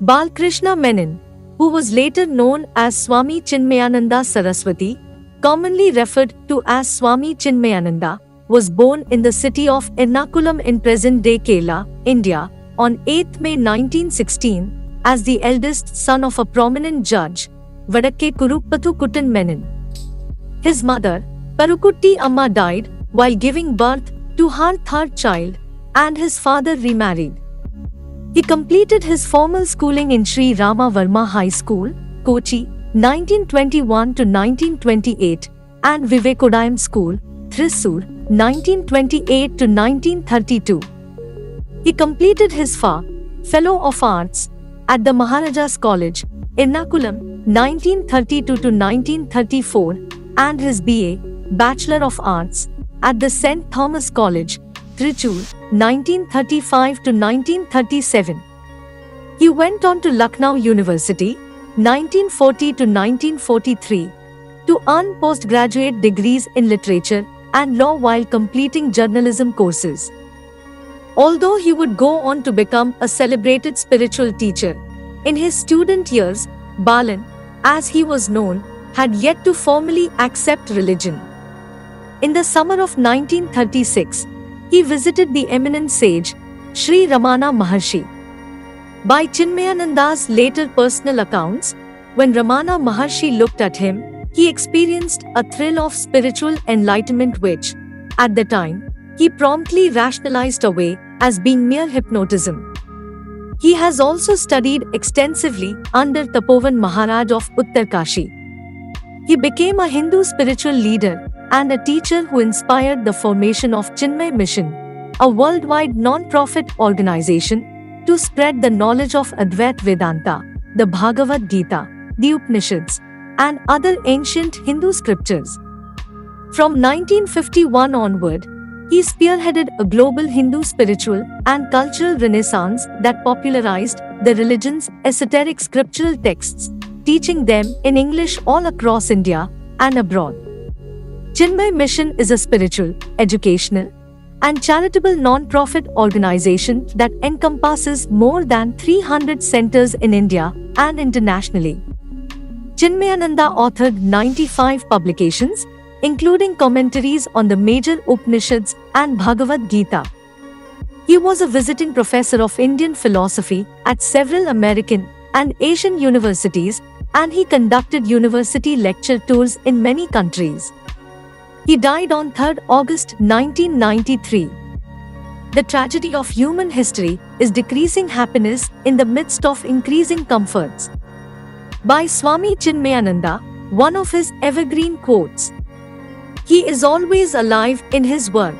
Balkrishna Menon, who was later known as Swami Chinmayananda Saraswati, commonly referred to as Swami Chinmayananda, was born in the city of Ernakulam in present-day Kerala, India, on 8 May 1916, as the eldest son of a prominent judge, Vadakke Kurupathu Kuttan Menon. His mother, Parukutti Amma, died while giving birth to her third child, and his father remarried. He completed his formal schooling in Sri Rama Varma High School, Kochi, 1921 to 1928, and Vivekodayam School, Thrissur, 1928 to 1932. He completed his FA, Fellow of Arts, at the Maharajas College, Ernakulam, 1932 to 1934, and his BA, Bachelor of Arts, at the St. Thomas College, Trichur, 1935 to 1937. He went on to Lucknow University, 1940 to 1943, to earn postgraduate degrees in literature and law while completing journalism courses. Although he would go on to become a celebrated spiritual teacher, in his student years, Balan, as he was known, had yet to formally accept religion. In the summer of 1936, he visited the eminent sage, Sri Ramana Maharshi. By Chinmayananda's later personal accounts, when Ramana Maharshi looked at him, he experienced a thrill of spiritual enlightenment which, at the time, he promptly rationalized away as being mere hypnotism. He has also studied extensively under Tapovan Maharaj of Uttarkashi. He became a Hindu spiritual leader and a teacher who inspired the formation of Chinmay Mission, a worldwide non-profit organization to spread the knowledge of Advait Vedanta, the Bhagavad Gita, the Upanishads, and other ancient Hindu scriptures. From 1951 onward, he spearheaded a global Hindu spiritual and cultural renaissance that popularized the religion's esoteric scriptural texts, teaching them in English all across India and abroad. Chinmay Mission is a spiritual, educational, and charitable non-profit organization that encompasses more than 300 centers in India and internationally. Chinmayananda authored 95 publications, including commentaries on the major Upanishads and Bhagavad Gita. He was a visiting professor of Indian philosophy at several American and Asian universities, and he conducted university lecture tours in many countries. He died on 3 August 1993. The tragedy of human history is decreasing happiness in the midst of increasing comforts. By Swami Chinmayananda, one of his evergreen quotes. He is always alive in his work.